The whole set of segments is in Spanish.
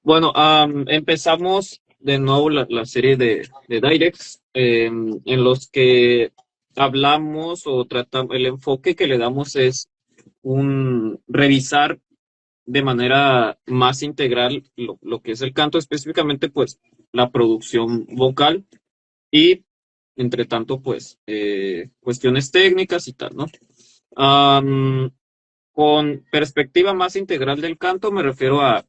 Bueno, empezamos de nuevo la serie de Directs en los que hablamos o tratamos, el enfoque que le damos es un revisar de manera más integral lo que es el canto, específicamente pues la producción vocal y entre tanto pues cuestiones técnicas y tal, ¿no? Am, con perspectiva más integral del canto me refiero a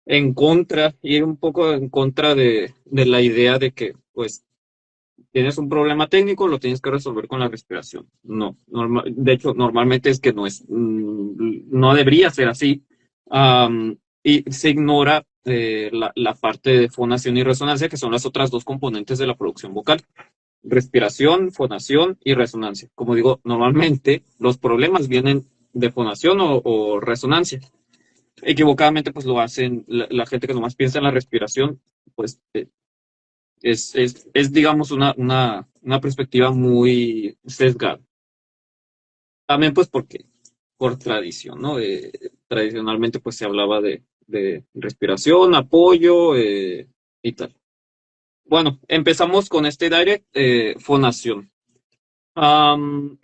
ir un poco en contra de la idea de que, pues, tienes un problema técnico, lo tienes que resolver con la respiración. No, de hecho, normalmente es que no debería ser así. Y se ignora la parte de fonación y resonancia, que son las otras dos componentes de la producción vocal. Respiración, fonación y resonancia. Como digo, normalmente los problemas vienen de fonación o resonancia. Equivocadamente pues lo hacen la gente que nomás piensa en la respiración, pues digamos una perspectiva muy sesgada. También pues porque por tradición, ¿no? Tradicionalmente pues se hablaba de respiración, apoyo y tal. Bueno, empezamos con este direct, fonación. Am,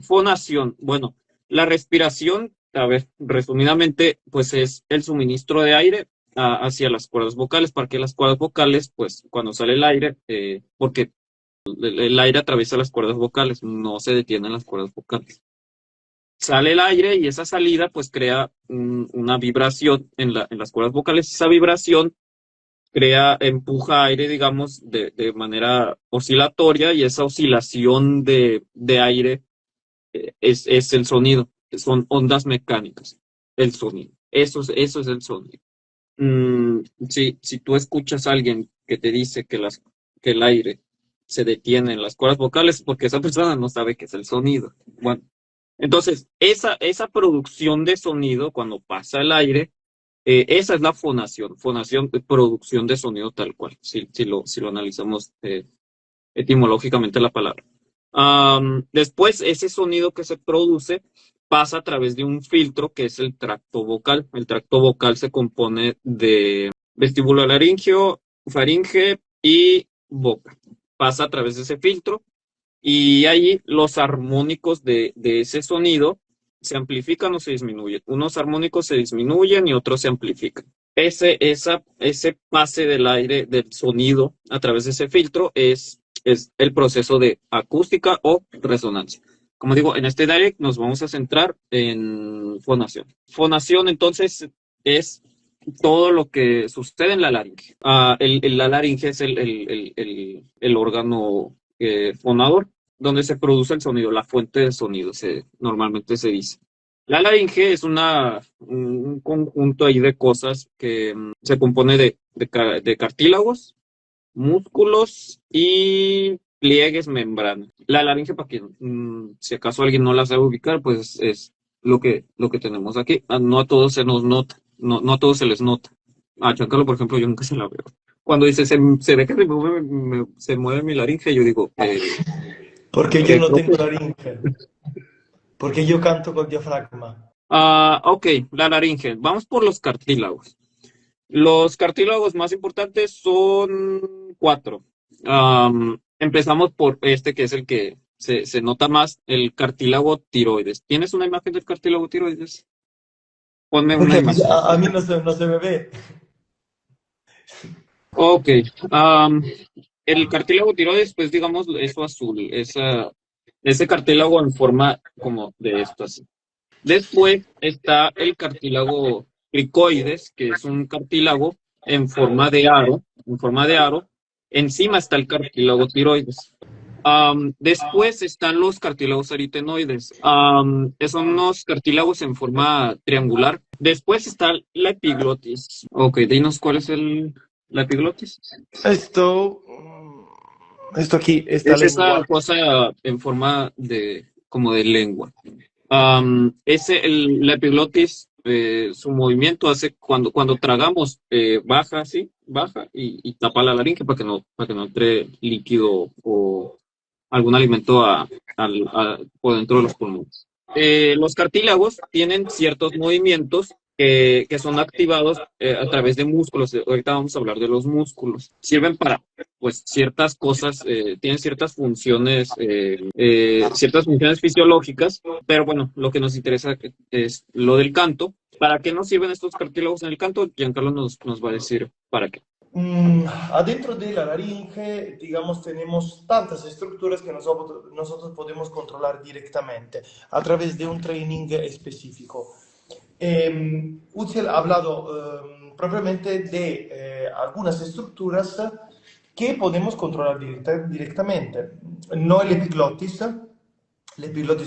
Fonación. Bueno, la respiración, a ver, resumidamente, pues es el suministro de aire hacia las cuerdas vocales, para que las cuerdas vocales, pues cuando sale el aire, porque el aire atraviesa las cuerdas vocales, no se detienen las cuerdas vocales. Sale el aire y esa salida pues crea una vibración en las cuerdas vocales. Esa vibración empuja aire, digamos, de manera oscilatoria y esa oscilación de aire es el sonido, son ondas mecánicas, el sonido. Eso es el sonido. Si tú escuchas a alguien que te dice que el aire se detiene en las cuerdas vocales, es porque esa persona no sabe qué es el sonido. Bueno, entonces, esa producción de sonido, cuando pasa el aire, esa es la fonación. Fonación, producción de sonido tal cual, si lo analizamos etimológicamente la palabra. Después, ese sonido que se produce pasa a través de un filtro que es el tracto vocal. El tracto vocal se compone de vestíbulo laríngeo, faringe y boca. Pasa a través de ese filtro y allí los armónicos de ese sonido se amplifican o se disminuyen. Unos armónicos se disminuyen y otros se amplifican. Ese pase del aire, del sonido a través de ese filtro es el proceso de acústica o resonancia. Como digo, en este direct nos vamos a centrar en fonación. Fonación, entonces, es todo lo que sucede en la laringe. La laringe es el órgano fonador, donde se produce el sonido, la fuente de sonido, normalmente se dice. La laringe es un conjunto ahí de cosas que se compone de cartílagos, músculos y pliegues membranas. La laringe, para que si acaso alguien no la sabe ubicar, pues es lo que tenemos aquí. No a todos se nos nota, no a todos se les nota. A Giancarlo, por ejemplo, yo nunca se la veo. Cuando dice se ve que se mueve mi laringe, yo digo, Porque yo no creo tengo que laringe. Porque yo canto con diafragma. ok, la laringe. Vamos por los cartílagos. Los cartílagos más importantes son cuatro. Empezamos por este, que es el que se nota más, el cartílago tiroides. ¿Tienes una imagen del cartílago tiroides? Ponme una Porque imagen. a mí no se me ve. Ok. am, el cartílago tiroides, pues digamos, eso azul, ese cartílago en forma como de esto así. Después está el cartílago cricoides, que es un cartílago en forma de aro. Encima está el cartílago tiroides. Después están los cartílagos aritenoides. Son unos cartílagos en forma triangular. Después está la epiglotis. Ok, dinos cuál es la epiglotis. Esto, esto aquí, esta Es esa lengua. cosa en forma como de lengua. La epiglotis, su movimiento hace cuando tragamos, baja así, baja y tapa la laringe para que no entre líquido o algún alimento por dentro de los pulmones. Los cartílagos tienen ciertos movimientos que son activados a través de músculos. Ahorita vamos a hablar de los músculos. Sirven para, pues, ciertas cosas, tienen ciertas funciones fisiológicas, pero bueno, lo que nos interesa es lo del canto. ¿Para qué nos sirven estos cartílagos en el canto? Giancarlo nos va a decir para qué. Adentro de la laringe, digamos, tenemos tantas estructuras que nosotros podemos controlar directamente a través de un training específico. Uziel ha hablado propiamente de algunas estructuras que podemos controlar directamente. No el epiglotis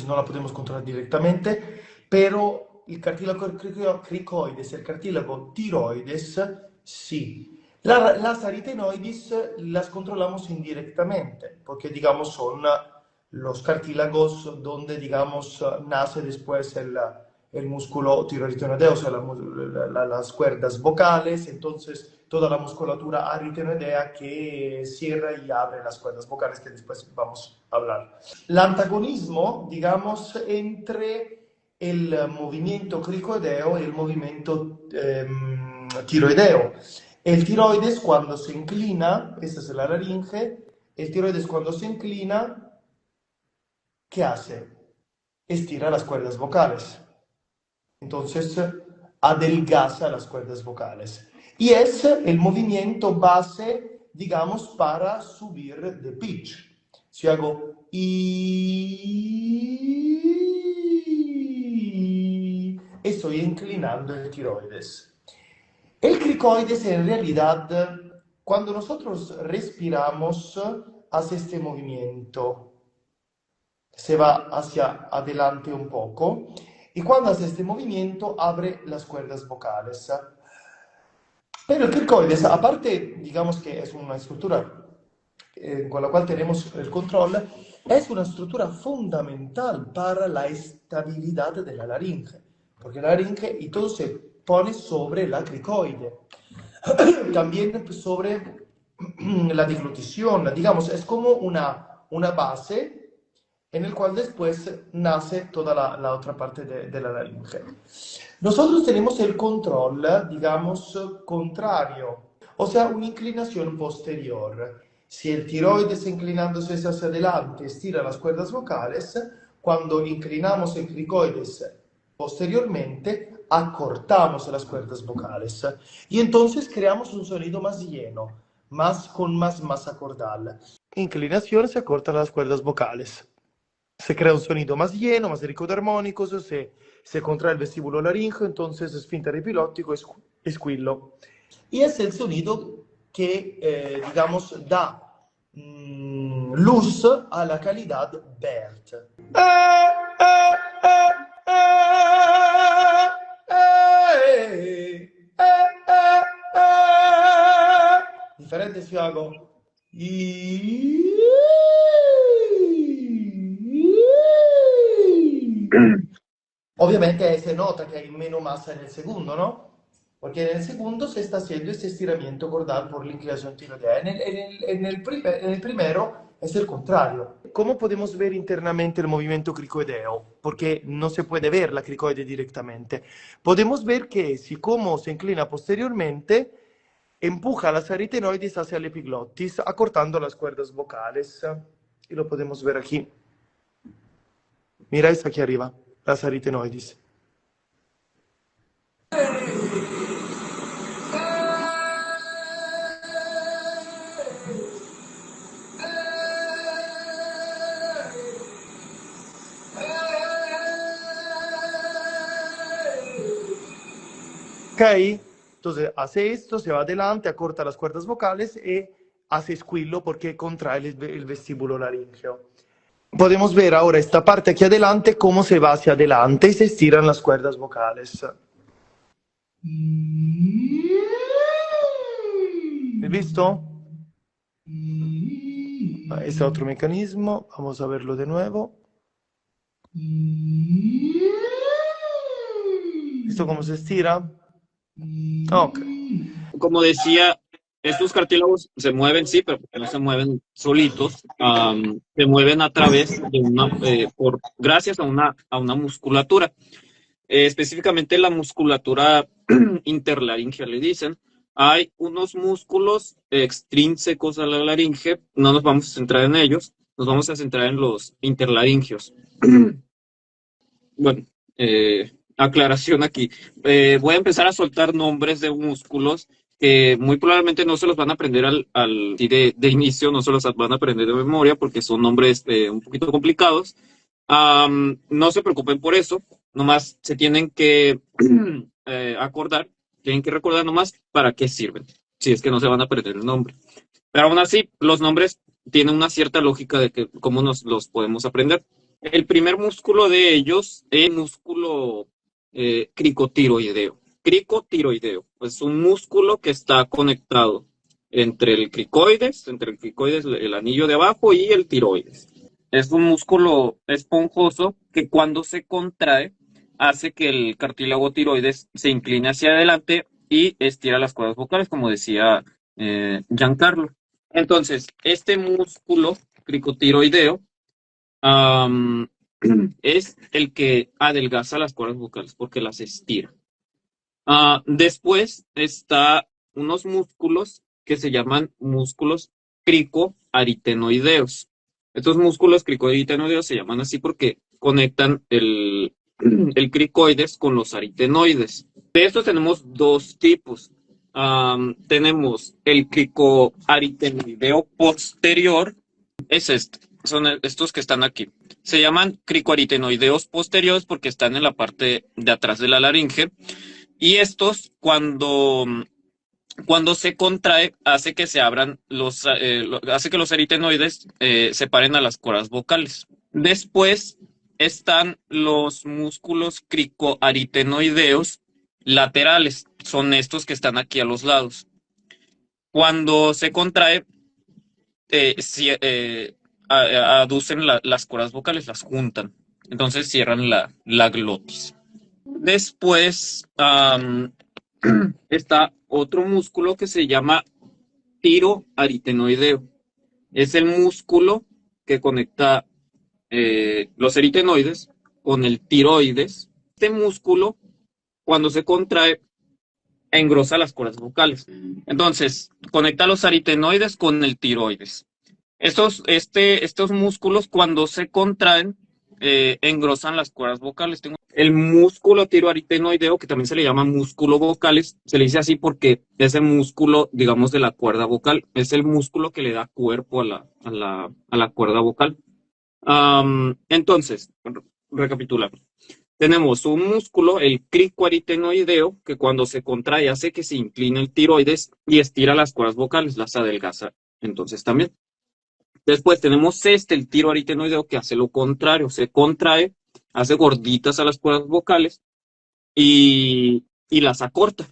no la podemos controlar directamente, pero el cartílago cricoides, el cartílago tiroides, sí. Las aritenoides las controlamos indirectamente, porque digamos son los cartílagos donde digamos nace después el músculo tiroaritenoideo, o sea, las cuerdas vocales, entonces toda la musculatura aritenoidea que cierra y abre las cuerdas vocales, que después vamos a hablar. El antagonismo, digamos, entre el movimiento cricoideo y el movimiento tiroideo. El tiroides cuando se inclina, esta es la laringe, el tiroides cuando se inclina, ¿qué hace? Estira las cuerdas vocales. Entonces, adelgaza las cuerdas vocales. Y es el movimiento base, digamos, para subir de pitch. Si hago I, estoy inclinando el tiroides. El cricoides en realidad, cuando nosotros respiramos, hace este movimiento. Se va hacia adelante un poco. Y cuando hace este movimiento, abre las cuerdas vocales. Pero el cricoides, aparte, digamos que es una estructura con la cual tenemos el control, es una estructura fundamental para la estabilidad de la laringe. Porque la laringe y todo se pone sobre la cricoide. También sobre la deglutición, digamos, es como una base en el cual después nace toda la otra parte de la laringe. Nosotros tenemos el control, digamos, contrario, o sea, una inclinación posterior. Si el tiroides inclinándose hacia adelante estira las cuerdas vocales, cuando inclinamos el cricoides posteriormente, acortamos las cuerdas vocales y entonces creamos un sonido más lleno, con más masa cordal. Inclinación, se acortan las cuerdas vocales. Se crea un sonido más lleno, más rico de armónicos, se contrae el vestíbulo laríngeo, entonces esfínter epilóptico, esquillo. Y es el sonido que, digamos, da luz a la calidad BERT. Diferente si hago. Obviamente se nota que hay menos masa en el segundo, ¿no? Porque en el segundo se está haciendo este estiramiento cordal por la inclinación tiroidea. En el primero es el contrario. ¿Cómo podemos ver internamente el movimiento cricoideo? Porque no se puede ver la cricoide directamente. Podemos ver que si como se inclina posteriormente, empuja las aritenoides hacia el epiglottis, acortando las cuerdas vocales. Y lo podemos ver aquí. Miráis aquí arriba, las aritenoides. ¿Ok? Entonces hace esto, se va adelante, acorta las cuerdas vocales y hace squillo porque contrae el vestíbulo laríngeo. Podemos ver ahora esta parte aquí adelante cómo se va hacia adelante y se estiran las cuerdas vocales. ¿Has visto? Este es otro mecanismo, vamos a verlo de nuevo. ¿Visto cómo se estira? Ok. Como decía, estos cartílagos se mueven, sí, pero no se mueven solitos. Se mueven a través de gracias a una musculatura. específicamente la musculatura interlaringea, le dicen. Hay unos músculos extrínsecos a la laringe, no nos vamos a centrar en ellos, nos vamos a centrar en los interlaringeos. Bueno, aclaración aquí. Voy a empezar a soltar nombres de músculos que muy probablemente no se los van a aprender sí, de inicio, no se los van a aprender de memoria porque son nombres un poquito complicados. No se preocupen por eso, nomás se tienen que acordar, tienen que recordar nomás para qué sirven, si es que no se van a perder el nombre. Pero aún así, los nombres tienen una cierta lógica de que cómo nos los podemos aprender. El primer músculo de ellos es el músculo cricotiroideo. Cricotiroideo es un músculo que está conectado entre el cricoides, el anillo de abajo y el tiroides. Es un músculo esponjoso que cuando se contrae hace que el cartílago tiroides se incline hacia adelante y estira las cuerdas vocales, como decía Giancarlo. Entonces, este músculo cricotiroideo um, es el que adelgaza las cuerdas vocales porque las estira. Después está unos músculos que se llaman músculos cricoaritenoideos. Estos músculos cricoaritenoideos se llaman así porque conectan el cricoides con los aritenoides. De estos tenemos dos tipos. Tenemos el cricoaritenoideo posterior, es este, son estos que están aquí. Se llaman cricoaritenoideos posteriores porque están en la parte de atrás de la laringe. Y estos, cuando se contrae, hace que se abran hace que los aritenoides separen a las cuerdas vocales. Después están los músculos cricoaritenoideos laterales. Son estos que están aquí a los lados. Cuando se contrae, aducen las cuerdas vocales, las juntan. Entonces cierran la glotis. Después está otro músculo que se llama tiroaritenoideo. Es el músculo que conecta los aritenoides con el tiroides. Este músculo, cuando se contrae, engrosa las cuerdas vocales. Entonces, conecta los aritenoides con el tiroides. Estos músculos, cuando se contraen, engrosan las cuerdas vocales. El músculo tiroaritenoideo, que también se le llama músculo vocales, se le dice así porque es el músculo, digamos, de la cuerda vocal. Es el músculo que le da cuerpo a la cuerda vocal. Entonces, recapitulamos. Tenemos un músculo, el cricoaritenoideo, que cuando se contrae hace que se incline el tiroides y estira las cuerdas vocales, las adelgaza. Entonces también. Después tenemos el tiroaritenoideo, que hace lo contrario, se contrae, hace gorditas a las cuerdas vocales y las acorta.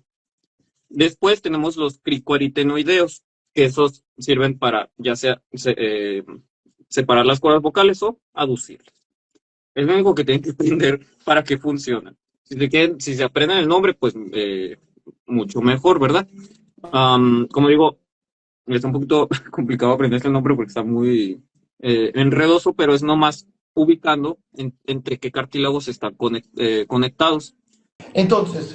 Después tenemos los cricoaritenoideos, que esos sirven para ya sea separar las cuerdas vocales o aducirlas. Es lo único que tienen que aprender para que funcionen. Si se aprenden el nombre, pues mucho mejor, ¿verdad? Como digo, es un poquito complicado aprenderse el nombre porque está muy enredoso, pero es nomás ubicando entre qué cartílagos están conectados. Entonces,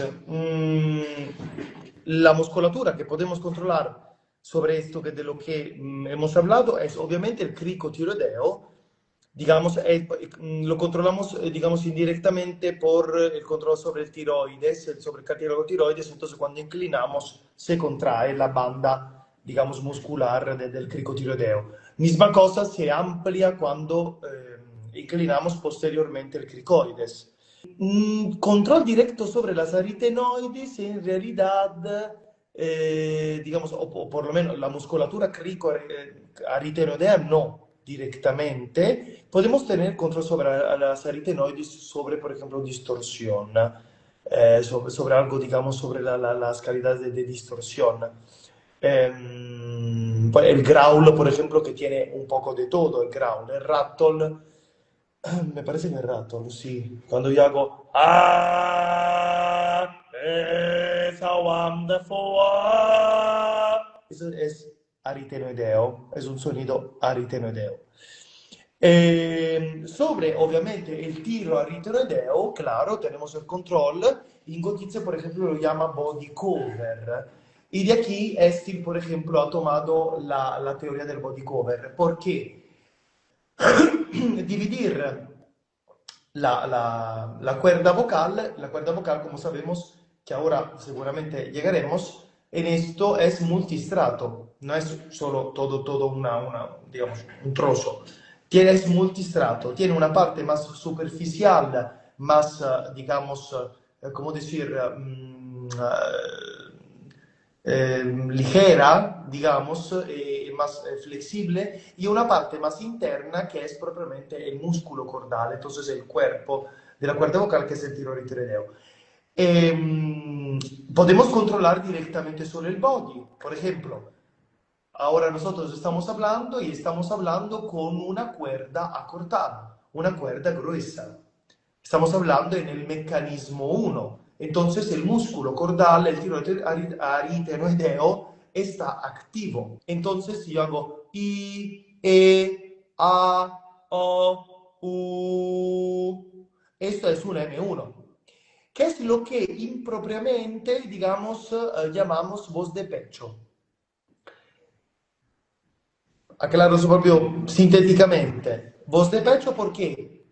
la musculatura que podemos controlar sobre esto que de lo que hemos hablado es obviamente el cricotiroideo. Digamos, lo controlamos, digamos, indirectamente por el control sobre el tiroides, sobre el cartílago tiroides. Entonces, cuando inclinamos, se contrae la banda, digamos, muscular del cricotiroideo. Misma cosa se amplía cuando inclinamos posteriormente el cricoides. Control directo sobre las aritenoides, en realidad, digamos, o por lo menos la musculatura cricoaritenoidea no directamente. Podemos tener control sobre las aritenoides, sobre, por ejemplo, distorsión, sobre algo, digamos, sobre las calidades de distorsión. El growl, por ejemplo, que tiene un poco de todo, el growl, el rattle. Me parece que es rattle, sí. Cuando yo hago it's a wonderful world. Eso es aritenoideo, es un sonido aritenoideo. Sobre, obviamente, el tiro a retroideo, claro, tenemos el control. En Gothic, por ejemplo, lo llama body cover. Y de aquí Estil, por ejemplo, ha tomado la teoría del body cover. ¿Por qué? Dividir la cuerda vocal, como sabemos, que ahora seguramente llegaremos, en esto es multistrato, no es solo todo digamos, un trozo. Es multistrato, tiene una parte más superficial, más, digamos, ¿cómo decir? Ligera, digamos, más flexible, y una parte más interna que es propiamente el músculo cordal, entonces el cuerpo de la cuerda vocal que es el tiroritideo. Podemos controlar directamente solo el body, por ejemplo. Ahora nosotros estamos hablando y estamos hablando con una cuerda acortada, una cuerda gruesa. Estamos hablando en el mecanismo uno. Entonces el músculo cordal, el tiroideo aritenoideo, está activo. Entonces si yo hago I, E, A, O, U, esto es un M1, que es lo que impropiamente, digamos, llamamos voz de pecho. Aclaro proprio sintéticamente. Voz de pecho porque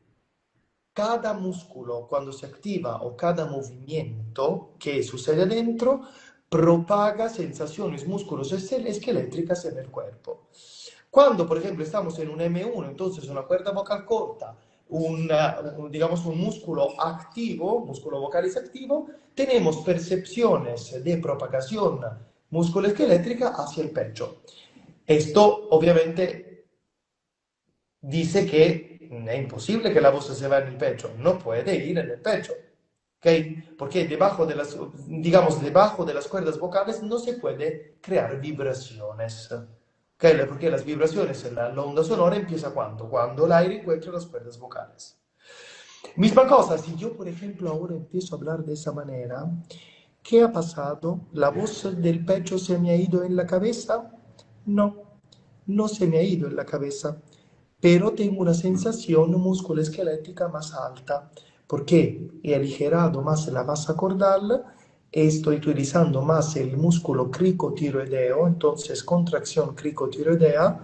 cada músculo cuando se activa o cada movimiento que sucede adentro propaga sensaciones músculos esquelétricas en el cuerpo. Cuando, por ejemplo, estamos en un M1, entonces una cuerda vocal corta, digamos un músculo activo, músculo vocalis activo, tenemos percepciones de propagación musculoesquelétrica hacia el pecho. Esto obviamente dice que es imposible que la voz se vea en el pecho, no puede ir en el pecho, ¿ok? Porque digamos, debajo de las cuerdas vocales no se puede crear vibraciones, ¿ok? Porque las vibraciones en la onda sonora empieza cuando el aire encuentra las cuerdas vocales. Misma cosa, si yo, por ejemplo, ahora empiezo a hablar de esa manera, ¿qué ha pasado? ¿La voz del pecho se me ha ido en la cabeza? No, no se me ha ido en la cabeza, pero tengo una sensación musculoesquelética más alta, porque he aligerado más la masa cordal, estoy utilizando más el músculo cricotiroideo, entonces contracción cricotiroidea,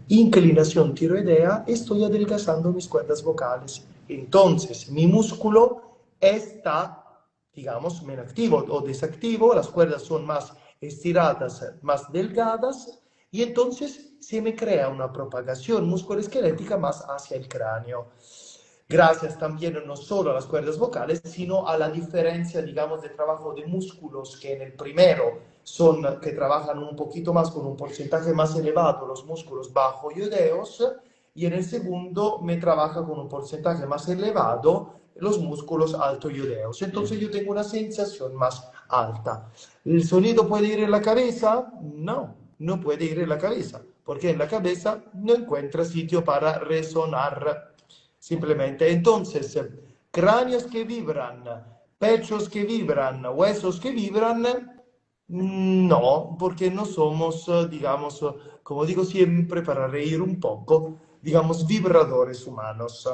inclinación tiroidea, estoy adelgazando mis cuerdas vocales. Entonces, mi músculo está, digamos, menos activo o desactivo, las cuerdas son más estiradas, más delgadas, y entonces se me crea una propagación musculoesquelética más hacia el cráneo. Gracias también no solo a las cuerdas vocales, sino a la diferencia, digamos, de trabajo de músculos que en el primero son que trabajan un poquito más con un porcentaje más elevado los músculos bajo iodeos, y en el segundo me trabaja con un porcentaje más elevado los músculos alto iodeos. Entonces yo tengo una sensación más alta. ¿El sonido puede ir en la cabeza? No, no puede ir en la cabeza, porque en la cabeza no encuentra sitio para resonar. Simplemente. Entonces, cráneos que vibran, pechos que vibran, huesos que vibran, no, porque no somos, digamos, como digo siempre, para reír un poco, digamos, vibradores humanos.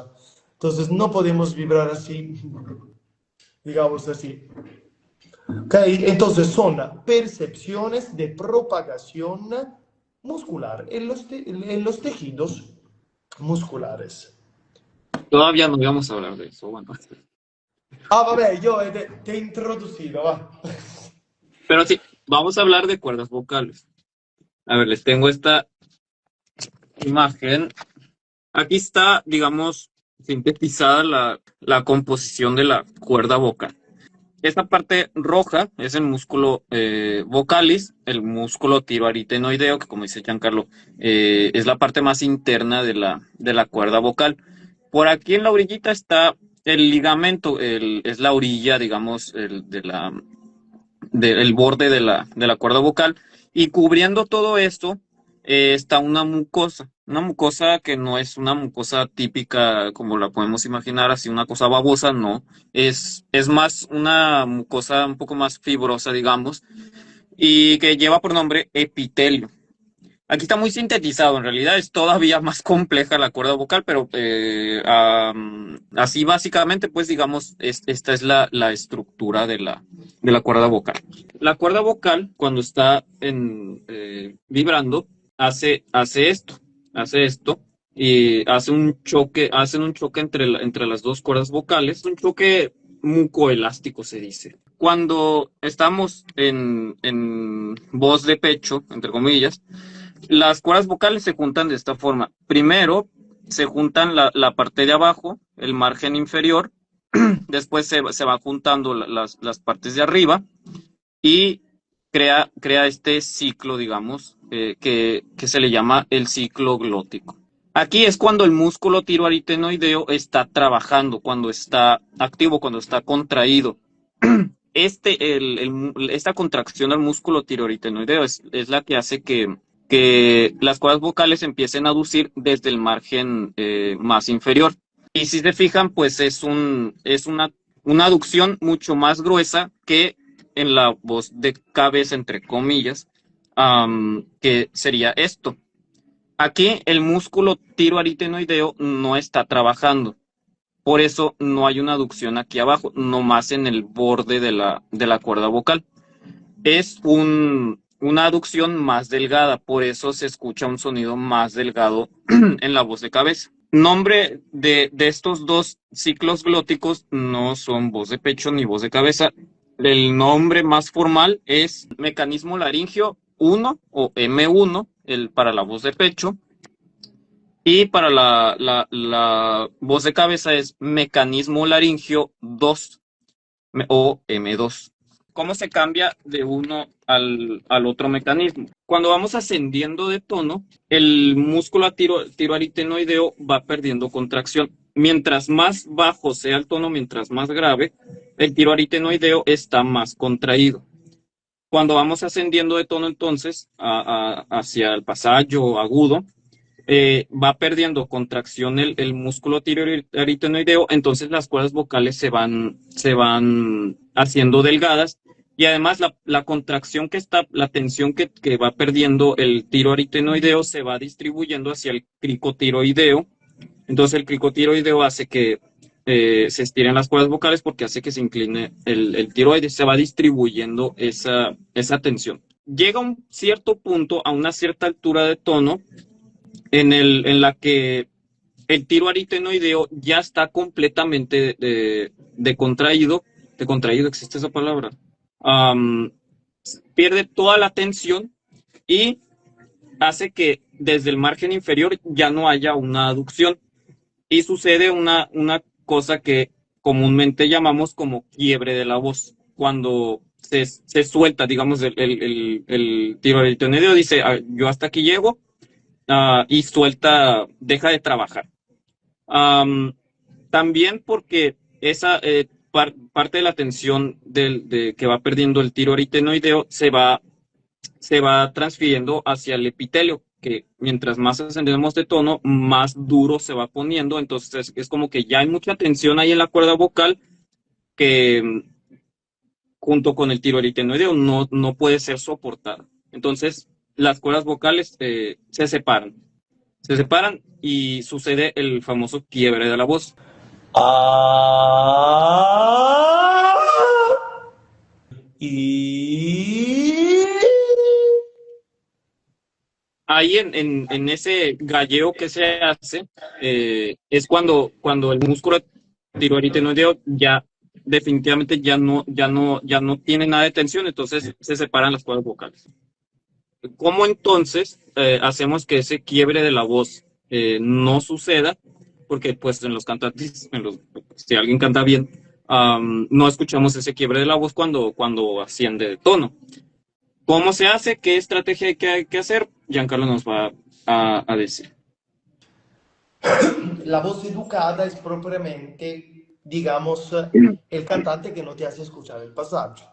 Entonces, no podemos vibrar así, digamos así. ¿Ok? Entonces, son percepciones de propagación muscular en los tejidos musculares. Todavía no íbamos a hablar de eso, bueno. Ah, vabbè, io ti he introducido, va. Pero sí, vamos a hablar de cuerdas vocales. A ver, les tengo esta imagen. Aquí está, digamos, sintetizada la composición de la cuerda vocal. Esta parte roja es el músculo vocalis, el músculo tiroaritenoideo, que como dice Giancarlo, es la parte más interna de la cuerda vocal. Por aquí en la orillita está el ligamento, es la orilla, digamos, del borde de la cuerda vocal. Y cubriendo todo esto está una mucosa que no es una mucosa típica como la podemos imaginar, así una cosa babosa, no. Es más una mucosa un poco más fibrosa, digamos, y que lleva por nombre epitelio. Aquí está muy sintetizado, en realidad es todavía más compleja la cuerda vocal, pero así básicamente, pues digamos, esta es la estructura de la cuerda vocal. La cuerda vocal, cuando está vibrando, hace esto, y hacen un choque entre las dos cuerdas vocales, un choque mucoelástico se dice. Cuando estamos en voz de pecho, entre comillas, las cuerdas vocales se juntan de esta forma. Primero se juntan la parte de abajo, el margen inferior, después se van juntando las partes de arriba y crea este ciclo, digamos, que se le llama el ciclo glótico. Aquí es cuando el músculo tiroaritenoideo está trabajando, cuando está activo, cuando está contraído. Esta contracción del músculo tiroaritenoideo es la que hace que las cuerdas vocales empiecen a aducir desde el margen más inferior. Y si se fijan, pues es una aducción mucho más gruesa que en la voz de cabeza, entre comillas, que sería esto. Aquí el músculo tiroaritenoideo no está trabajando. Por eso no hay una aducción aquí abajo, nomás en el borde de la cuerda vocal. Es una aducción más delgada, por eso se escucha un sonido más delgado en la voz de cabeza. Nombre de estos dos ciclos glóticos no son voz de pecho ni voz de cabeza. El nombre más formal es mecanismo laringio 1 o M1, para la voz de pecho, y para la voz de cabeza es mecanismo laringio 2 o M2. ¿Cómo se cambia de uno al otro mecanismo? Cuando vamos ascendiendo de tono, el músculo tiroaritenoideo va perdiendo contracción. Mientras más bajo sea el tono, mientras más grave, el tiroaritenoideo está más contraído. Cuando vamos ascendiendo de tono, entonces, hacia el pasallo agudo, va perdiendo contracción el músculo tiroaritenoideo, entonces las cuerdas vocales se van haciendo delgadas y además la contracción la tensión que va perdiendo el tiroaritenoideo se va distribuyendo hacia el cricotiroideo. Entonces el cricotiroideo hace que se estiren las cuerdas vocales porque hace que se incline el tiroides, se va distribuyendo esa tensión. Llega a un cierto punto, a una cierta altura de tono, en la que el tiroaritenoideo ya está completamente de contraído, existe esa palabra, um, pierde toda la tensión y hace que desde el margen inferior ya no haya una aducción y sucede una cosa que comúnmente llamamos como quiebre de la voz, cuando se suelta, digamos, el tiroaritenoideo dice, yo hasta aquí llego, y suelta, deja de trabajar. También porque esa parte de la tensión que va perdiendo el tiroaritenoideo se va transfiriendo hacia el epitelio, que mientras más ascendemos de tono, más duro se va poniendo. Entonces es como que ya hay mucha tensión ahí en la cuerda vocal que junto con el tiroaritenoideo no puede ser soportada. Entonces las cuerdas vocales se separan y sucede el famoso quiebre de la voz. Ah, y... Ahí en ese galleo que se hace, es cuando el músculo tiroaritenoideo ya definitivamente ya no tiene nada de tensión, entonces se separan las cuerdas vocales. ¿Cómo entonces hacemos que ese quiebre de la voz no suceda? Porque pues en los cantantes, si alguien canta bien, no escuchamos ese quiebre de la voz cuando asciende de tono. ¿Cómo se hace? ¿Qué estrategia hay que hacer? Giancarlo nos va a decir. La voz educada es propiamente, digamos, el cantante que no te hace escuchar el pasaje,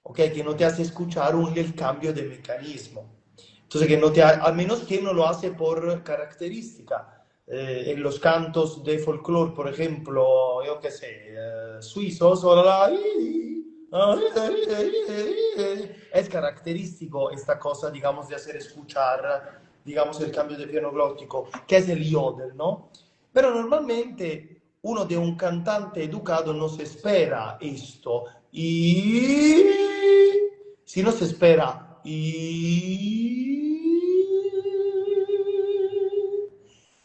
¿ok? Que no te hace escuchar el cambio de mecanismo. Entonces, al menos que no lo hace por característica. En los cantos de folclore, por ejemplo, yo qué sé, suizos, Es característico esta cosa, digamos, de hacer escuchar, digamos, el cambio de piano glottico, que es el yodel, ¿no? Pero normalmente uno de un cantante educado no se espera esto. Y si no se espera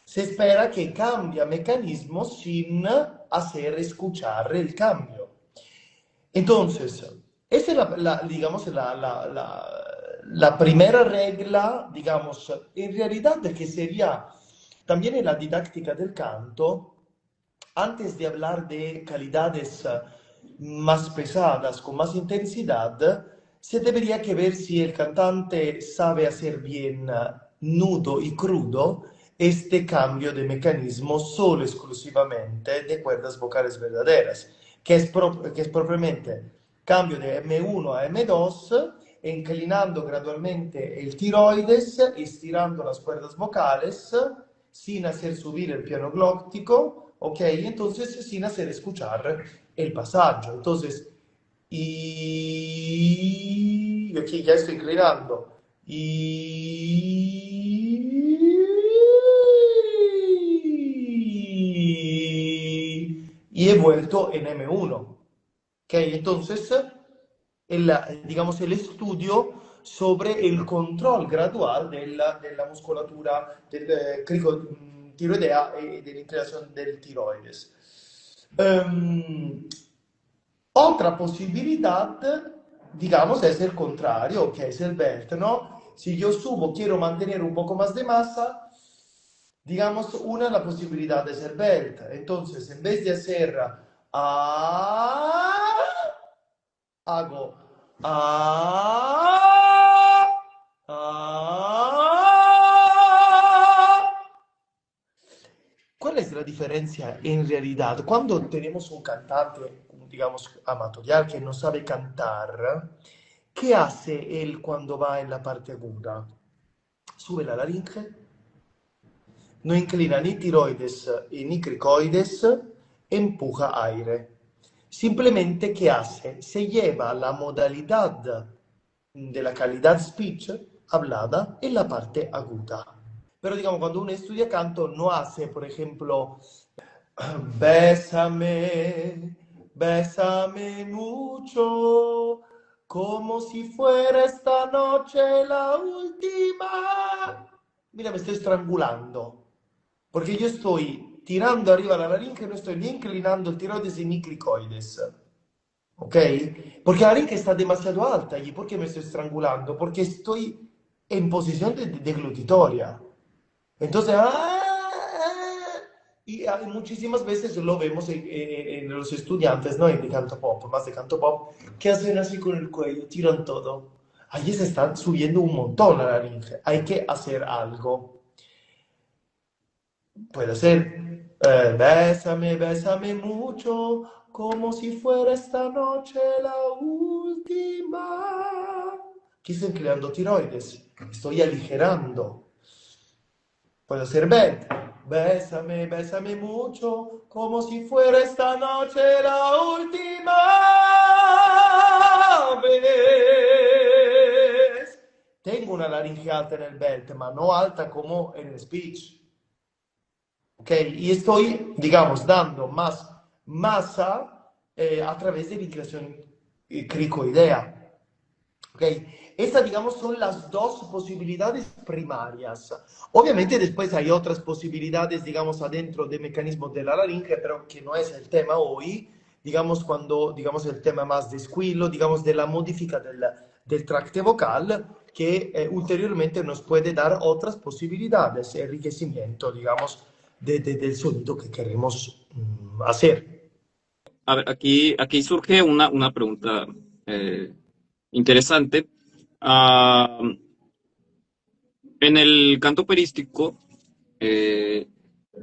se espera que cambie mecanismos sin hacer escuchar el cambio. Entonces, esa es digamos, la primera regla, digamos, en realidad que sería también en la didáctica del canto, antes de hablar de calidades más pesadas, con más intensidad, se debería que ver si el cantante sabe hacer bien nudo y crudo este cambio de mecanismo solo exclusivamente de cuerdas vocales verdaderas, que es propiamente cambio de M1 a M2, inclinando gradualmente el tiroides, estirando las cuerdas vocales, sin hacer subir el piano glóctico, ¿ok? Entonces, sin hacer escuchar el pasaje. Entonces, y aquí ya estoy inclinando. Y he vuelto en M1. ¿Ok? Entonces, digamos, el estudio sobre el control gradual de la musculatura del tiroidea y de la inclinación del tiroides. Otra posibilidad, digamos, es el contrario, que es el belt, ¿no? Si yo subo, quiero mantener un poco más de masa, digamos, una la posibilidad es el belt. Entonces, en vez de hacer hago ¿Cuál es la diferencia en realidad? Cuando tenemos un cantante, digamos, amatorial que no sabe cantar, ¿qué hace él cuando va en la parte aguda? Sube la laringe, no inclina ni tiroides ni cricoides, empuja aire. Simplemente, ¿qué hace? Se lleva la modalidad de la calidad speech hablada en la parte aguda. Pero digamos, cuando uno estudia canto, no hace, por ejemplo, bésame, bésame mucho, como si fuera esta noche la última. Mira, me estoy estrangulando, porque yo estoy tirando arriba la laringe, no estoy ni inclinando el tiroides ni cricoides. ¿Ok? Porque la laringe está demasiado alta y ¿por qué me estoy estrangulando? Porque estoy en posición de glutitoria. Entonces, y muchísimas veces lo vemos en los estudiantes, ¿no? En de canto pop, más de canto pop, que hacen así con el cuello, tiran todo. Allí se están subiendo un montón la laringe. Hay que hacer algo. Puede ser, bésame, bésame mucho, como si fuera esta noche la última. Aquí estoy creando tiroides, estoy aligerando. Puede ser bed. Bésame, bésame mucho, como si fuera esta noche la última vez. Tengo una laringe alta en el belt, ma no alta como en el speech. ¿Ok? Y estoy, digamos, dando más masa a través de la inclinación cricoidea. ¿Ok? Estas, digamos, son las dos posibilidades primarias. Obviamente después hay otras posibilidades, digamos, adentro del mecanismo de la laringe, pero que no es el tema hoy. Digamos, cuando, digamos, el tema más de squillo, digamos, de la modifica del tracte vocal, que ulteriormente nos puede dar otras posibilidades, enriquecimiento, digamos, del sonido que queremos hacer. A ver, aquí surge una pregunta interesante. Ah, en el canto operístico eh,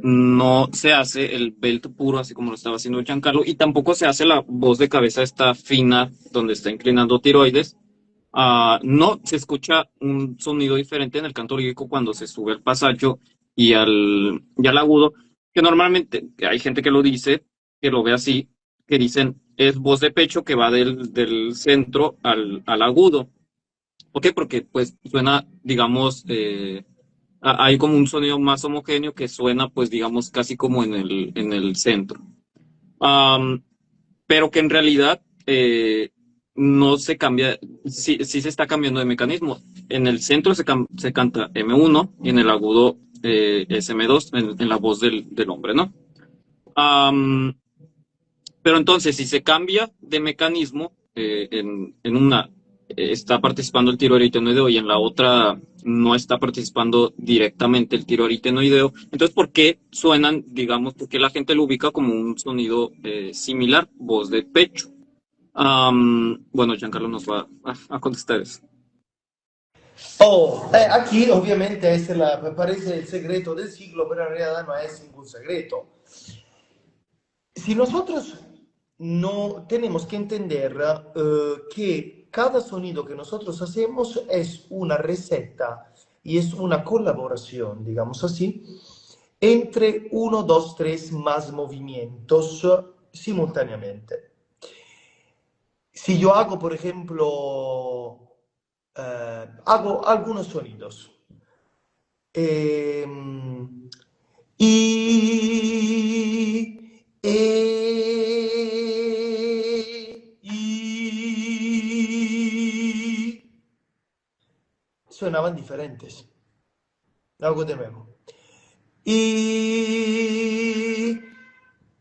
no se hace el belt puro, así como lo estaba haciendo Giancarlo, y tampoco se hace la voz de cabeza esta fina, donde está inclinando tiroides. No se escucha un sonido diferente en el canto lírico cuando se sube al pasaje y al agudo, que normalmente hay gente que lo dice, que lo ve así, que dicen es voz de pecho que va del centro al agudo. ¿Por qué? Porque pues suena, digamos, hay como un sonido más homogéneo que suena pues digamos casi como en el centro. Am, pero que en realidad no se cambia, sí, sí se está cambiando de mecanismo. En el centro se canta M1 y en el agudo es M2 en la voz del hombre, ¿no? Am, pero entonces, si se cambia de mecanismo, en una está participando el tiro aritenoideo y en la otra no está participando directamente el tiro aritenoideo, entonces, ¿por qué suenan, digamos, por qué la gente lo ubica como un sonido similar, voz de pecho? Bueno, Giancarlo nos va a contestar eso. Oh, aquí obviamente parece el secreto del siglo, pero en realidad no es ningún secreto. Si nosotros no tenemos que entender que cada sonido que nosotros hacemos es una receta y es una colaboración, digamos así, entre uno, dos, tres más movimientos simultáneamente. Si yo hago, por ejemplo, hago algunos sonidos. Eh, Suenaban diferentes. Hago de nuevo. Y,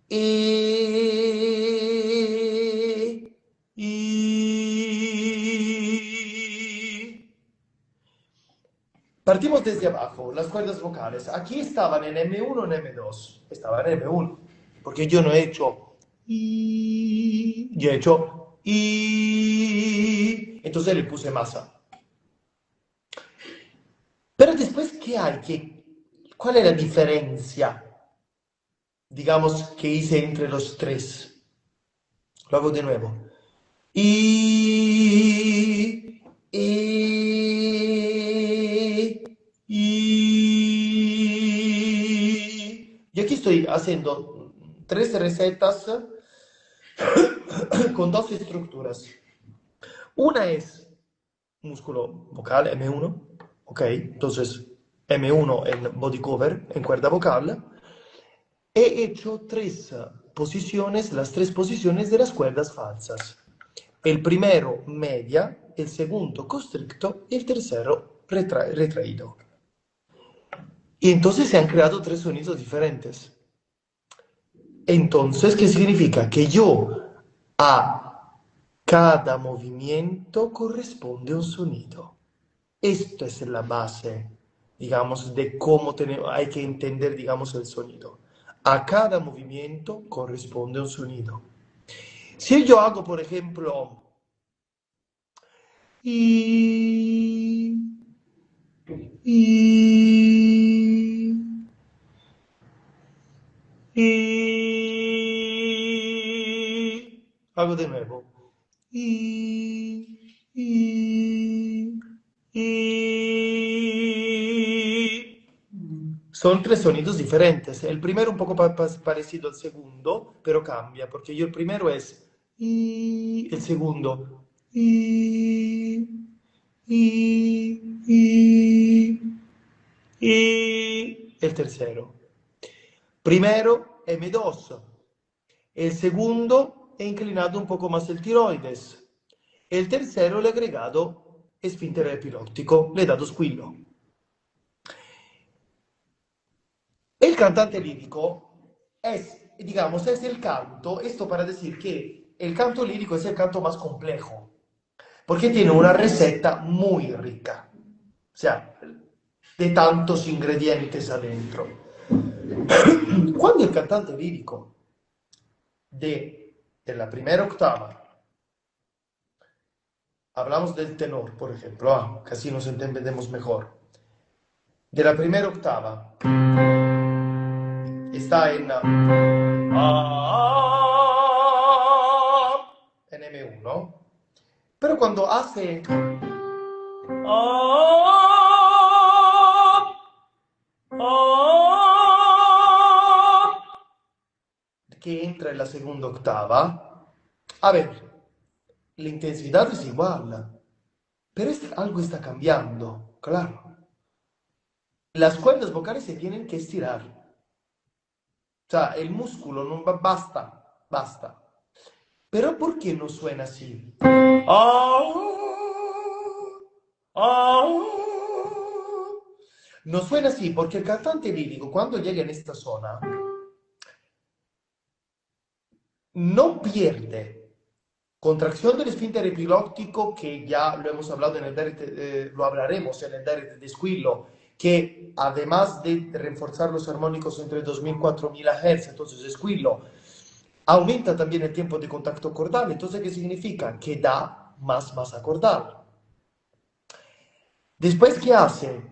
y, y. Partimos desde abajo, las cuerdas vocales. Aquí estaban en M1 en M2. Estaban en M1. Porque yo no he hecho y. Yo he hecho y. Entonces le puse masa. Pero después, ¿qué hay? ¿Cuál es la diferencia, digamos, que hice entre los tres? Lo hago de nuevo. Y, y, y aquí estoy haciendo tres recetas con dos estructuras. Una es músculo vocal, M1, ok, entonces M1 en body cover, en cuerda vocal. He hecho tres posiciones, las tres posiciones de las cuerdas falsas. El primero media, el segundo constricto y el tercero retraído. Y entonces se han creado tres sonidos diferentes. Entonces, ¿qué significa? Que yo a cada movimiento corresponde un sonido. Esto es la base, digamos, de cómo hay que entender, digamos, el sonido. A cada movimiento corresponde un sonido. Si yo hago, por ejemplo, y, y, y, hago de nuevo. Y. Son tres sonidos diferentes. El primero un poco parecido al segundo, pero cambia, porque yo el primero es y el segundo y, y el tercero. Primero M2, el segundo he inclinado un poco más el tiroides, el tercero le he agregado esfíntere epilóctico, le he dado squillo. El cantante lírico es, digamos, es el canto, esto para decir que el canto lírico es el canto más complejo, porque tiene una receta muy rica, o sea, de tantos ingredientes adentro. Cuando el cantante lírico de la primera octava, hablamos del tenor, por ejemplo, casi nos entendemos mejor, de la primera octava, está en M1, pero cuando hace que entra en la segunda octava, A ver, la intensidad es igual, pero algo está cambiando, claro. Las cuerdas vocales se tienen que estirar. O sea, el músculo no va, basta, basta. Pero ¿por qué no suena así? No suena así porque el cantante lírico cuando llega en esta zona no pierde contracción del esfínter epilóptico, que ya lo hemos hablado en el lo hablaremos en el Derrete de Squillo, que además de reforzar los armónicos entre 2000 y 4000 Hz, entonces Squillo aumenta también el tiempo de contacto cordal. Entonces, ¿qué significa? Que da más masa cordal. Después, ¿qué hace?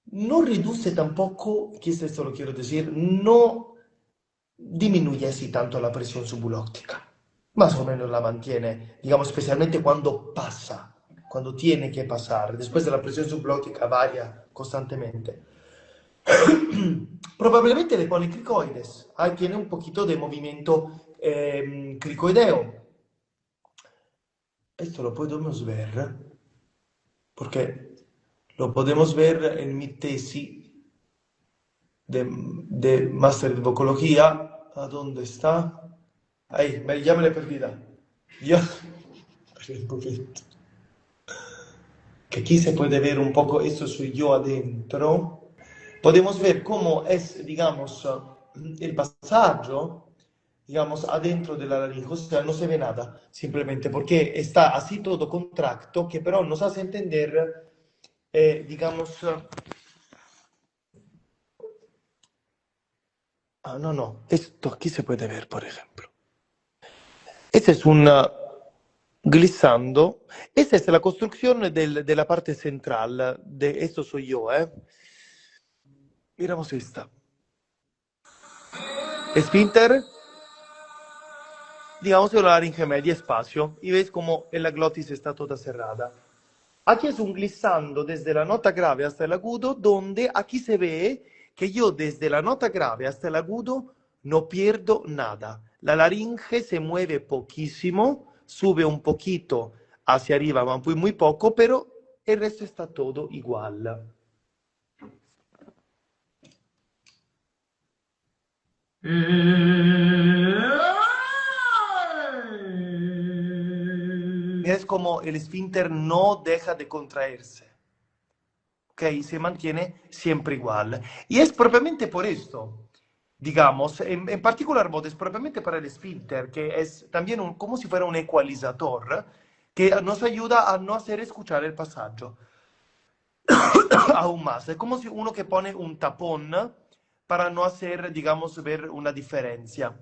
No reduce tampoco, que esto lo quiero decir, no disminuye así tanto la presión subglótica. Más o menos la mantiene, digamos, especialmente cuando pasa, cuando tiene que pasar. Después de la presión subglótica varía constantemente. Probablemente le pone cricoides. Ahí tiene un poquito de movimiento cricoideo. Esto lo podemos ver, porque lo podemos ver en mi tesis de máster de vocología. ¿A dónde está? Ahí, ya me la he perdida. Yo, un poquito. Que aquí se puede ver un poco, esto soy yo adentro. Podemos ver cómo es, digamos, el pasaje, digamos, adentro de la laringe. O sea, no se ve nada, simplemente porque está así todo contracto, que pero nos hace entender, digamos... no, no, esto aquí se puede ver, por ejemplo. Este es un glissando. Esta es la construcción de la parte central. De esto soy yo, ¿eh? Miramos esta. Esfínter, digamos que la laringe media, espacio, y veis como la glotis está toda cerrada. Aquí es un glissando desde la nota grave hasta el agudo, donde aquí se ve que yo desde la nota grave hasta el agudo no pierdo nada. La laringe se mueve poquísimo, sube un poquito hacia arriba, ma muy poco, pero el resto está todo igual. Es como el esfínter no deja de contraerse. ¿Ok? Se mantiene siempre igual. Y es propiamente por esto, digamos, en particular modo, es propiamente para el esfínter, que es también como si fuera un ecualizador, que nos ayuda a no hacer escuchar el pasaje aún más. Es como si uno que pone un tapón para no hacer, digamos, ver una diferencia.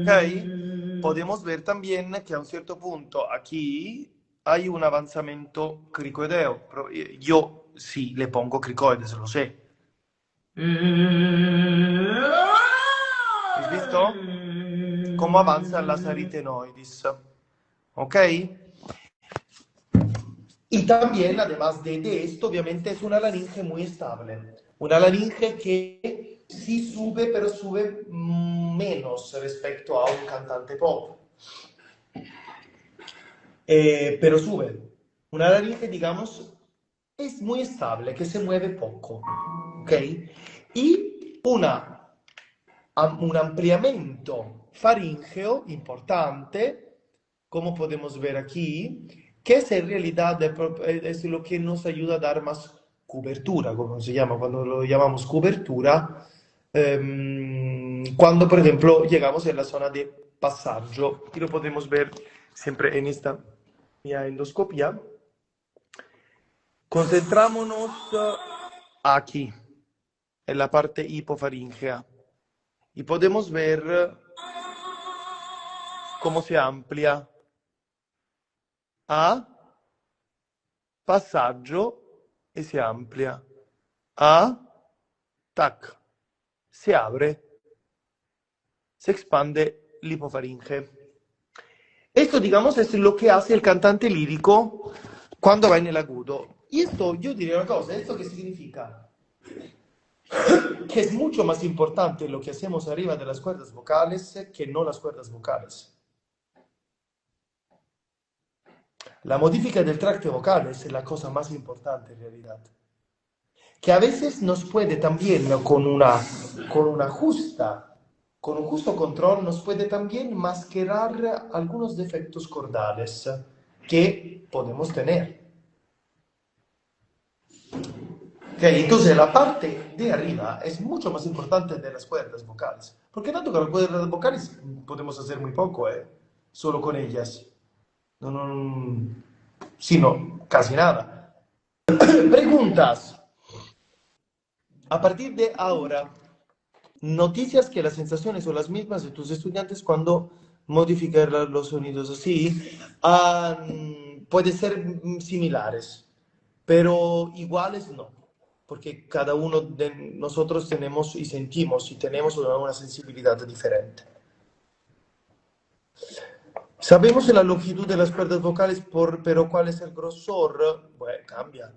Ok, podemos ver también que a un cierto punto aquí hay un avanzamiento cricoideo. Yo sí le pongo cricoides, lo sé. ¿Has visto? Cómo avanzan las aritenoides. ¿Ok? Y también, además de esto, obviamente es una laringe muy estable. Una laringe que sí sube, pero sube menos respecto a un cantante pop. Pero sube. Una laringe, digamos, es muy estable, que se mueve poco. ¿Ok? Y un ampliamiento faríngeo importante, como podemos ver aquí, que es en realidad es lo que nos ayuda a dar más cobertura, como se llama, cuando lo llamamos cobertura, cuando por ejemplo llegamos en la zona de pasaggio, y lo podemos ver siempre en esta mia endoscopia. Concentrámonos aquí, en la parte hipofaríngea, y podemos ver cómo se amplia a passaggio e si amplia. A, tac, se abre, se expande l'hipofaringe. Esto, digamos, es lo que hace el cantante lírico cuando va en el agudo. Y esto, yo diré una cosa, ¿esto qué significa? Que es mucho más importante lo que hacemos arriba de las cuerdas vocales que no las cuerdas vocales. La modifica del tracto vocal es la cosa más importante en realidad. Que a veces nos puede también, con un justo control, nos puede también mascarar algunos defectos cordales que podemos tener. Okay, entonces la parte de arriba es mucho más importante de las cuerdas vocales. Porque tanto con las cuerdas vocales podemos hacer muy poco, solo con ellas. No, no, sino casi nada. Preguntas. A partir de ahora, noticias que las sensaciones son las mismas de tus estudiantes cuando modificar los sonidos así, pueden ser similares, pero iguales no, porque cada uno de nosotros tenemos y sentimos y tenemos una sensibilidad diferente. Sabemos la longitud de las cuerdas vocales, pero ¿cuál es el grosor? Bueno, cambia.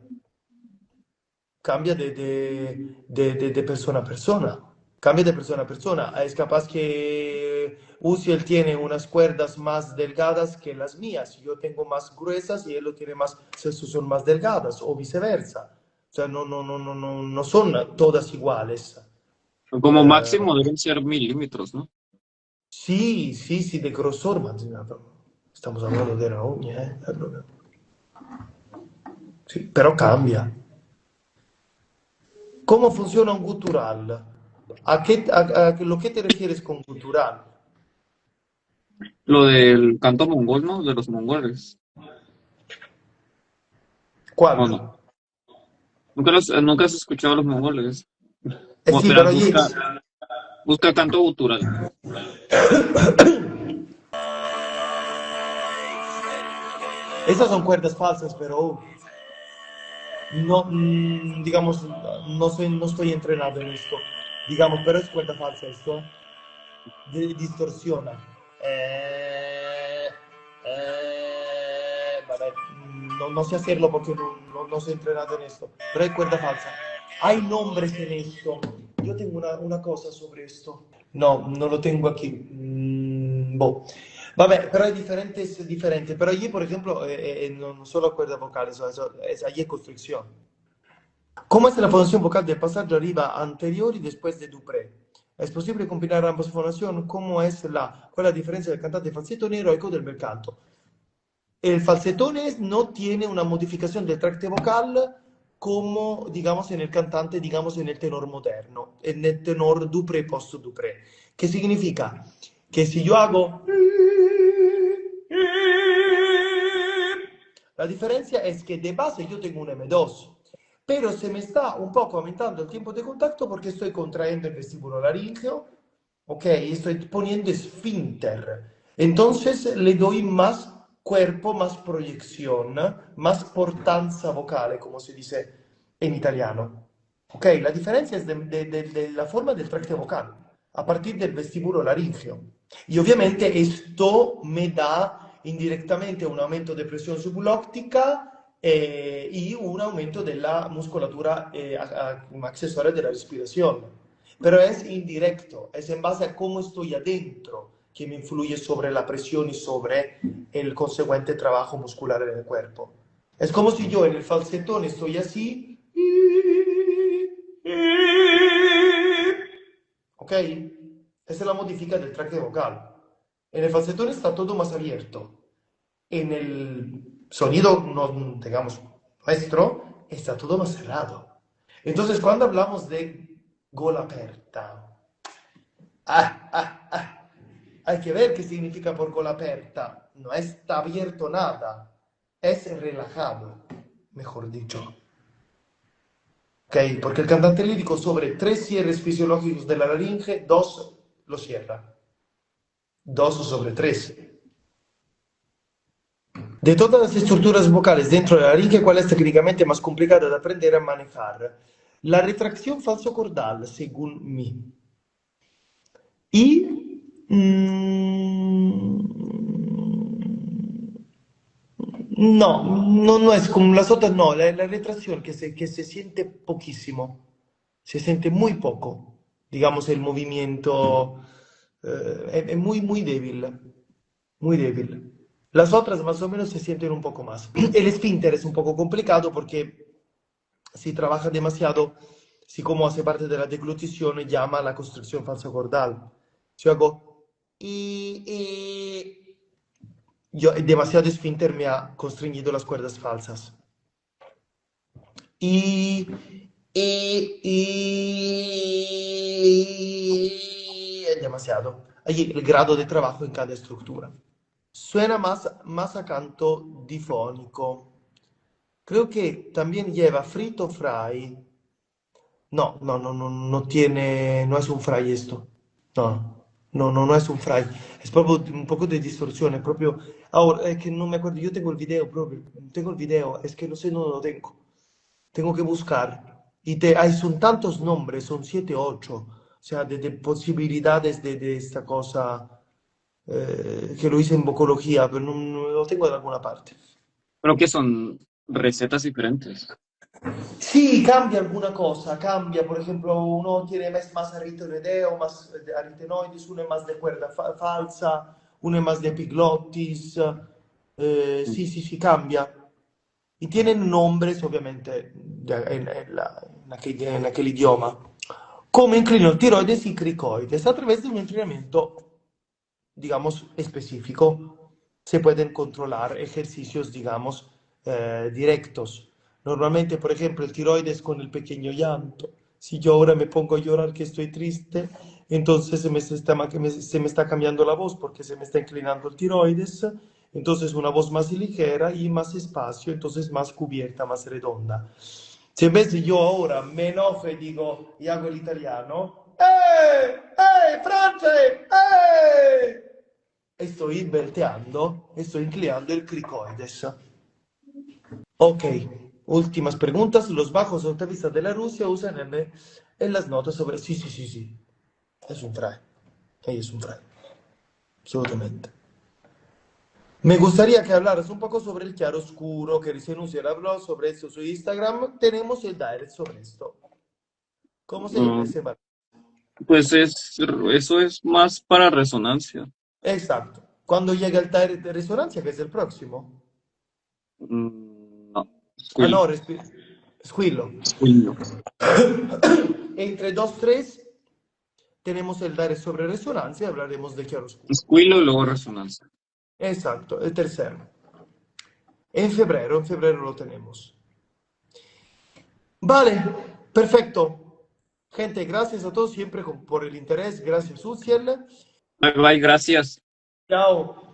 Cambia de persona a persona. Cambia de persona a persona. Es capaz que Uziel tiene unas cuerdas más delgadas que las mías. Yo tengo más gruesas y él lo tiene más, son más delgadas, o viceversa. O sea, no son todas iguales. Como Eh, máximo deben ser milímetros, ¿no? sí, sí, sí, de grosor, ma estamos hablando de la uña, sí, pero cambia. ¿Cómo funciona un gutural? ¿A lo que te refieres con gutural? Lo del canto mongol, ¿no? De los mongoles, ¿o ¿Cuál? no? Nunca has escuchado a los mongoles. Sí, Verás, pero busca canto gutural. esas son cuerdas falsas, pero no, digamos, no estoy entrenado en esto. Digamos, pero es cuerda falsa esto. Distorsiona. Eh, vabbè, no sé hacerlo porque no soy entrenado en esto, pero hay cuerda falsa. Hay nombres en esto. Yo tengo una cosa sobre esto. No, no lo tengo aquí. Boh. Vabbè, però è differente. Però io, por ejemplo, non solo cuerda vocale, ahí es construcción. ¿Cómo es la fonación vocal del pasaje arriba anterior y después de Dupré? ¿Es posible combinar ambas fonaciones? ¿Cuál es la diferencia del cantante falsetón heroico del bel canto? El falsetón no tiene una modificación del tracte vocal como, digamos, en el cantante, digamos, en el tenor moderno, en el tenor Dupré post-Dupré. ¿Qué significa? Que si yo hago... La diferencia es que de base yo tengo un M2, pero se me está un poco aumentando el tiempo de contacto porque estoy contrayendo el vestíbulo laríngeo, ok, estoy poniendo esfínter. Entonces le doy más cuerpo, más proyección, más portanza vocale, como se dice en italiano. Ok, la diferencia es de la forma del tracto vocal, a partir del vestíbulo laríngeo. Y obviamente esto me da indirectamente un aumento de presión sublóctica y un aumento de la musculatura accesoria de la respiración. Pero es indirecto, es en base a cómo estoy adentro que me influye sobre la presión y sobre el consecuente trabajo muscular en el cuerpo. Es como si yo en el falsetón estoy así, ¿ok? Esa es la modifica del tracto vocal. En el falsetón está todo más abierto. En el sonido, no, digamos, nuestro, está todo más cerrado. Entonces, cuando hablamos de gola aperta, hay que ver qué significa por gola aperta. No está abierto nada, es relajado, mejor dicho. ¿Ok? Porque el cantante lírico sobre 3 cierres fisiológicos de la laringe, 2 lo cierra. 2 sobre 3. De todas las estructuras vocales dentro de la laringe, ¿cuál es técnicamente más complicada de aprender a manejar? La retracción falsocordal, según mí. Y No, no, no es como las otras, no, la retracción que se siente poquísimo, se siente muy poco, digamos, el movimiento es muy, muy débil, muy débil. Las otras más o menos se sienten un poco más. El esfínter es un poco complicado porque si trabaja demasiado, si como hace parte de la deglutición, llama la constricción falsocordal. Si yo hago yo, demasiado esfínter me ha constreñido las cuerdas falsas. Y, es demasiado. Allí el grado de trabajo en cada estructura. Suena más a canto difónico. Creo que también lleva frito fry. No, no, no, no, no tiene, no es un fry esto. No, no, no, no es un fry. Es proprio un poco de distorsión. Es proprio. Ahora, es que no me acuerdo. Yo tengo el video propio. Tengo el video. Es que no sé, no lo tengo. Tengo que buscar. Son tantos nombres, son 7 u 8. O sea, de posibilidades de esta cosa que lo hice en bocología, pero no lo tengo en alguna parte. Creo que son recetas diferentes. Sí, cambia alguna cosa, cambia, por ejemplo, uno tiene más arritmideo, más de aritenoides, uno es más de cuerda falsa, uno es más de epiglottis, sí, sí, sí, cambia. Y tienen nombres, obviamente, en aquel idioma. Come inclino el tiroides y cricoides a través de un entrenamiento, digamos, específico. Se pueden controlar ejercicios, digamos, directos. Normalmente, por ejemplo, el tiroides con el pequeño llanto. Si yo ahora me pongo a llorar que estoy triste, entonces se me está cambiando la voz porque se me está inclinando el tiroides. Entonces una voz más ligera y más espacio, entonces más cubierta, más redonda. Si en vez de yo ahora me enojo y digo, y hago el italiano, France! Estoy volteando, estoy inclinando el cricoides. Ok, últimas preguntas. Los bajos octavistas de la Rusia usan en las notas sobre... Sí, sí, sí, sí. Es un fray. Es un fray. Absolutamente. Me gustaría que hablaras un poco sobre el chiaroscuro, que recién usted habló sobre eso su Instagram. Tenemos el direct sobre esto. ¿Cómo se llama Mm, ese bar? pues eso es más para resonancia. Exacto. Cuando llega el direct de resonancia, que es el próximo. No, Ah, Squillo. no, Squillo. Squillo. Entre 2 3 tenemos el direct sobre resonancia y hablaremos de chiaroscuro. Squillo y luego resonancia. Exacto, el tercero. En febrero lo tenemos. Vale, perfecto. Gente, gracias a todos siempre por el interés. Gracias, Uciel. Bye bye, gracias. Chao.